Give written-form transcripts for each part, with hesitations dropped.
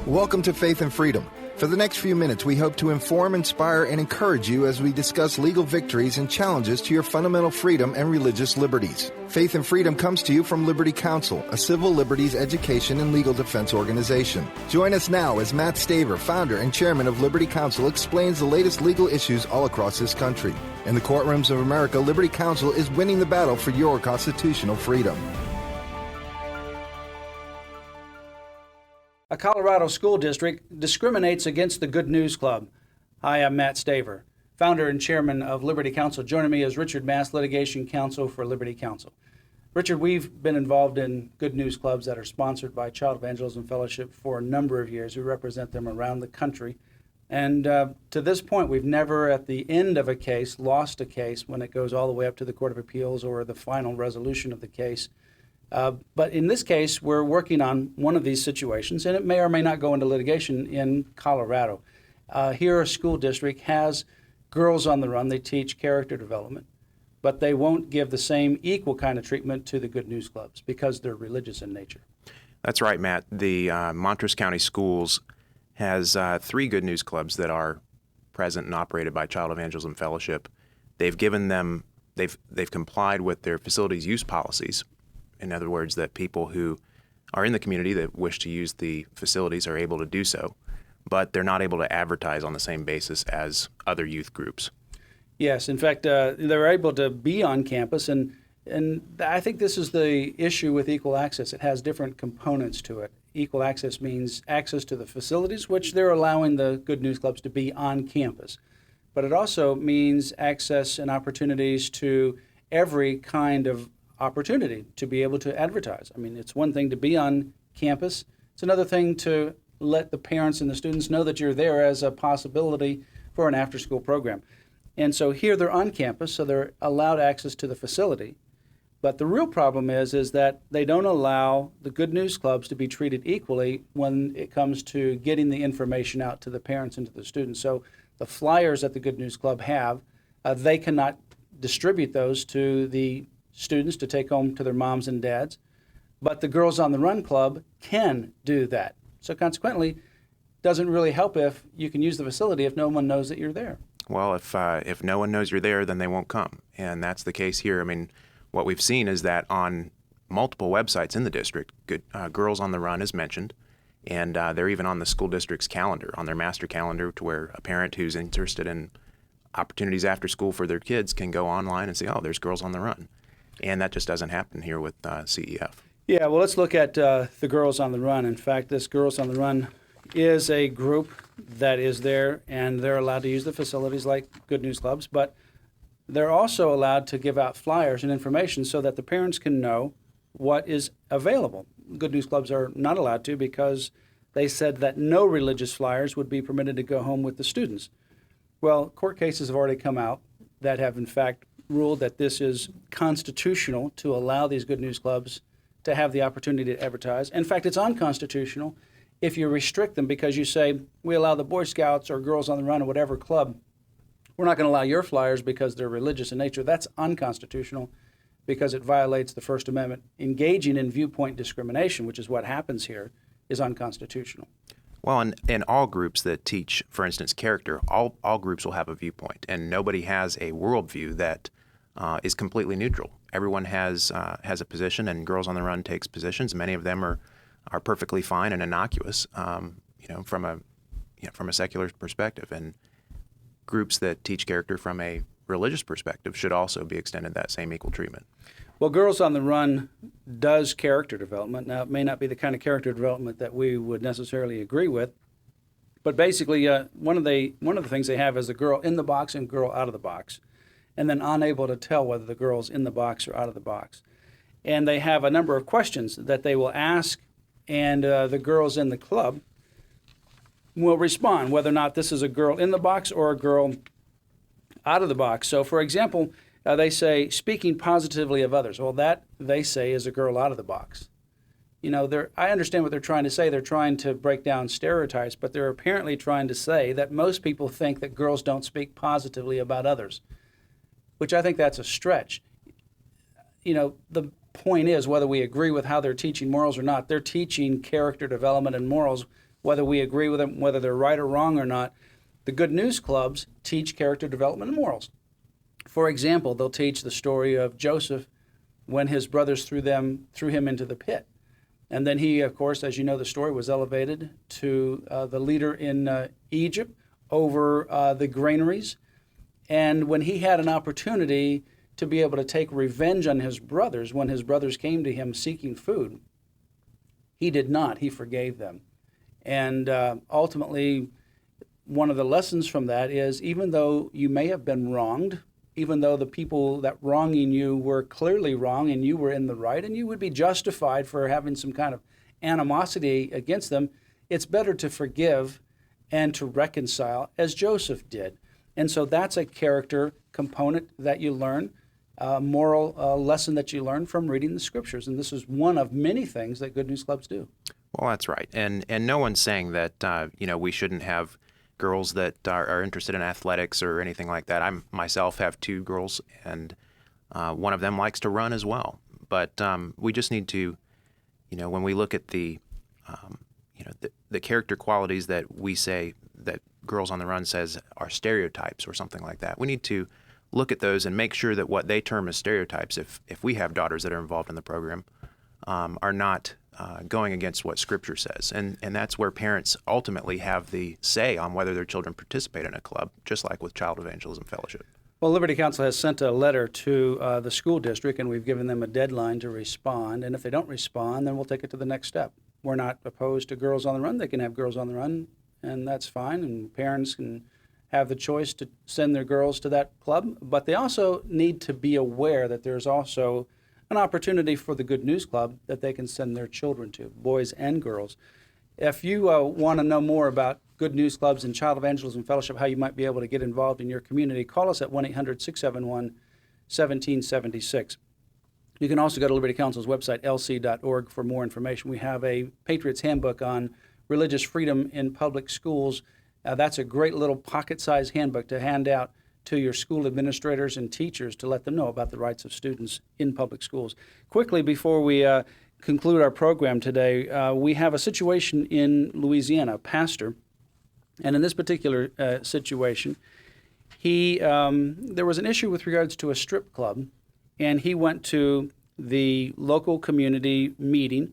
Welcome to Faith and Freedom. For the next few minutes, we hope to inform, inspire, and encourage you as we discuss legal victories and challenges to your fundamental freedom and religious liberties. Faith and Freedom comes to you from Liberty Counsel, a civil liberties education and legal defense organization. Join us now as Mat Staver, founder and chairman of Liberty Counsel, explains the latest legal issues all across this country. In the courtrooms of America, Liberty Counsel is winning the battle for your constitutional freedom. A Colorado school district discriminates against the Good News Club. Hi, I'm Mat Staver, founder and chairman of Liberty Counsel. Joining me is Richard Mast, Litigation Counsel for Liberty Counsel. Richard, we've been involved in Good News Clubs that are sponsored by Child Evangelism Fellowship for a number of years. We represent them around the country. And to this point, we've never, at the end of a case, lost a case when it goes all the way up to the Court of Appeals or the final resolution of the case. But in this case, we're working on one of these situations, and it may or may not go into litigation in Colorado. Here, a school district has girls on the run. They teach character development, but they won't give the same equal kind of treatment to the Good News Clubs because they're religious in nature. That's right, Matt. The Montrose County Schools has 3 Good News Clubs that are present and operated by Child Evangelism Fellowship. They've complied with their facilities use policies. In other words, that people who are in the community that wish to use the facilities are able to do so, but they're not able to advertise on the same basis as other youth groups. Yes, in fact, they're able to be on campus, and I think this is the issue with equal access. It has different components to it. Equal access means access to the facilities, which they're allowing the Good News Clubs to be on campus. But it also means access and opportunities to every kind of opportunity to be able to advertise. I mean, it's one thing to be on campus. It's another thing to let the parents and the students know that you're there as a possibility for an after-school program. And so here they're on campus, so they're allowed access to the facility. But the real problem is that they don't allow the Good News Clubs to be treated equally when it comes to getting the information out to the parents and to the students. So the flyers that the Good News Club have, they cannot distribute those to the students to take home to their moms and dads, but the Girls on the Run Club can do that. So consequently, it doesn't really help if you can use the facility if no one knows that you're there. Well, if no one knows you're there, then they won't come, and that's the case here. I mean, what we've seen is that on multiple websites in the district, Girls on the Run is mentioned, and they're even on the school district's calendar, on their master calendar, to where a parent who's interested in opportunities after school for their kids can go online and say, oh, there's Girls on the Run. And that just doesn't happen here with CEF. Yeah, well, let's look at the Girls on the Run. In fact, this Girls on the Run is a group that is there, and they're allowed to use the facilities like Good News Clubs, but they're also allowed to give out flyers and information so that the parents can know what is available. Good News Clubs are not allowed to because they said that no religious flyers would be permitted to go home with the students. Well, court cases have already come out that have, in fact, ruled that this is constitutional to allow these Good News Clubs to have the opportunity to advertise. In fact, it's unconstitutional if you restrict them because you say, we allow the Boy Scouts or Girls on the Run or whatever club, we're not going to allow your flyers because they're religious in nature. That's unconstitutional because it violates the First Amendment. Engaging in viewpoint discrimination, which is what happens here, is unconstitutional. Well, in all groups that teach, for instance, character, all groups will have a viewpoint, and nobody has a worldview that is completely neutral. Everyone has a position, and Girls on the Run takes positions. Many of them are perfectly fine and innocuous, from a secular perspective. And groups that teach character from a religious perspective should also be extended that same equal treatment. Well, Girls on the Run does character development. Now, it may not be the kind of character development that we would necessarily agree with, but basically one of the things they have is a girl in the box and girl out of the box, and then unable to tell whether the girl's in the box or out of the box. And they have a number of questions that they will ask, and the girls in the club will respond whether or not this is a girl in the box or a girl out of the box. So, for example, they say, speaking positively of others. Well, that, they say, is a girl out of the box. I understand what they're trying to say. They're trying to break down stereotypes, but they're apparently trying to say that most people think that girls don't speak positively about others, which I think that's a stretch. The point is, whether we agree with how they're teaching morals or not, they're teaching character development and morals whether we agree with them, whether they're right or wrong or not. The Good News Clubs teach character development and morals. For example, they'll teach the story of Joseph when his brothers threw him into the pit. And then he, of course, as you know the story, was elevated to the leader in Egypt over the granaries. And when he had an opportunity to be able to take revenge on his brothers, when his brothers came to him seeking food, he did not. He forgave them. And ultimately, one of the lessons from that is, even though you may have been wronged, even though the people that wronging you were clearly wrong and you were in the right and you would be justified for having some kind of animosity against them, it's better to forgive and to reconcile, as Joseph did. And so that's a character component that you learn, a moral lesson that you learn from reading the Scriptures. And this is one of many things that Good News Clubs do. Well, that's right. And no one's saying that, we shouldn't have girls that are interested in athletics or anything like that. I myself have 2 girls, and one of them likes to run as well. But we just need to, when we look at the character qualities that we say that Girls on the Run says are stereotypes or something like that, we need to look at those and make sure that what they term as stereotypes, if we have daughters that are involved in the program, are not going against what Scripture says. And that's where parents ultimately have the say on whether their children participate in a club, just like with Child Evangelism Fellowship. Well, Liberty Counsel has sent a letter to the school district, and we've given them a deadline to respond. And if they don't respond, then we'll take it to the next step. We're not opposed to Girls on the Run. They can have Girls on the Run, and that's fine. And parents can have the choice to send their girls to that club. But they also need to be aware that there's also an opportunity for the Good News Club that they can send their children to, boys and girls. If you want to know more about Good News Clubs and Child Evangelism Fellowship, how you might be able to get involved in your community, call us at 1-800-671-1776. You can also go to Liberty Counsel's website, lc.org, for more information. We have a Patriot's Handbook on religious freedom in public schools. That's a great little pocket-sized handbook to hand out to your school administrators and teachers to let them know about the rights of students in public schools. Quickly, before we conclude our program today, we have a situation in Louisiana, a pastor, and in this particular situation, there was an issue with regards to a strip club, and he went to the local community meeting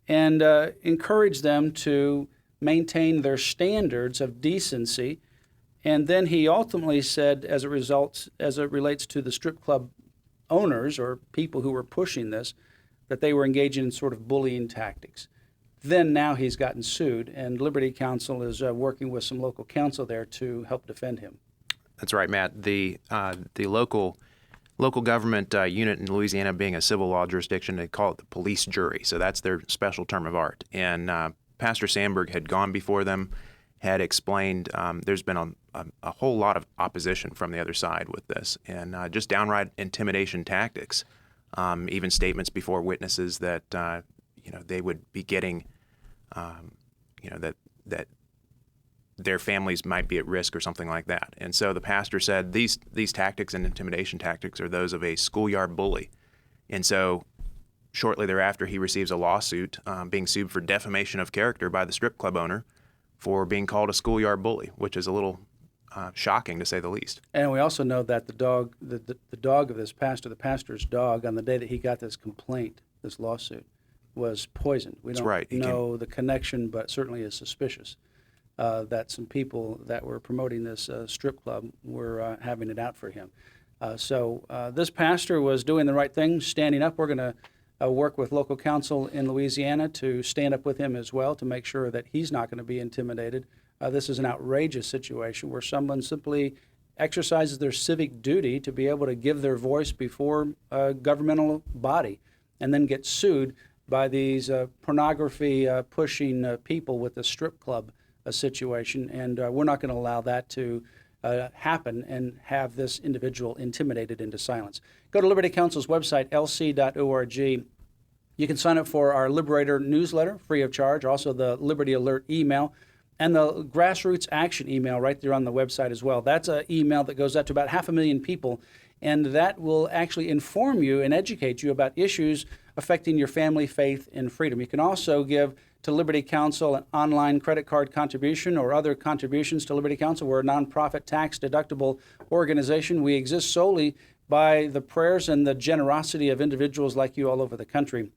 and encouraged them to maintain their standards of decency. And then he ultimately said, as it relates to the strip club owners or people who were pushing this, that they were engaging in sort of bullying tactics. Then now he's gotten sued, and Liberty Counsel is working with some local counsel there to help defend him. That's right, Matt. The local government unit in Louisiana, being a civil law jurisdiction, they call it the police jury. So that's their special term of art. And Pastor Sandberg had gone before them, had explained there's been a whole lot of opposition from the other side with this, and just downright intimidation tactics, even statements before witnesses that they would be getting, that their families might be at risk or something like that. And so the pastor said these tactics and intimidation tactics are those of a schoolyard bully. And so shortly thereafter, he receives a lawsuit being sued for defamation of character by the strip club owner for being called a schoolyard bully, which is a little shocking to say the least. And we also know that the dog of this pastor, the pastor's dog, on the day that he got this complaint, this lawsuit, was poisoned. We don't know the connection, but certainly is suspicious that some people that were promoting this strip club were having it out for him. So this pastor was doing the right thing, standing up. We're going to work with local counsel in Louisiana to stand up with him as well to make sure that he's not going to be intimidated. This is an outrageous situation where someone simply exercises their civic duty to be able to give their voice before a governmental body and then gets sued by these pornography-pushing people with the strip club situation. And we're not going to allow that to happen and have this individual intimidated into silence. Go to Liberty Counsel's website, lc.org. You can sign up for our Liberator newsletter free of charge, also the Liberty Alert email, and the Grassroots Action email right there on the website as well. That's an email that goes out to about 500,000 people, and that will actually inform you and educate you about issues affecting your family, faith, and freedom. You can also give to Liberty Counsel an online credit card contribution or other contributions to Liberty Counsel. We're a nonprofit tax-deductible organization. We exist solely by the prayers and the generosity of individuals like you all over the country.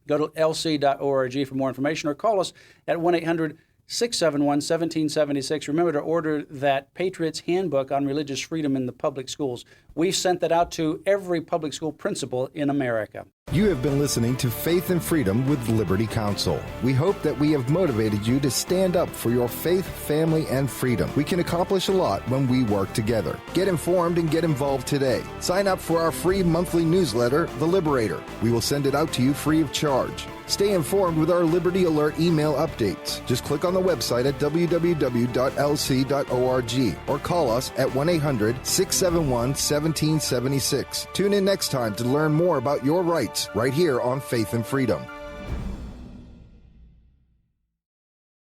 Go to lc.org for more information or call us at 1-800-671-1776. Remember to order that Patriot's Handbook on Religious Freedom in the Public Schools. We've sent that out to every public school principal in America. You have been listening to Faith and Freedom with Liberty Counsel. We hope that we have motivated you to stand up for your faith, family, and freedom. We can accomplish a lot when we work together. Get informed and get involved today. Sign up for our free monthly newsletter, The Liberator. We will send it out to you free of charge. Stay informed with our Liberty Alert email updates. Just click on the website at www.lc.org or call us at 1-800-671-1776. Tune in next time to learn more about your rights right here on Faith and Freedom.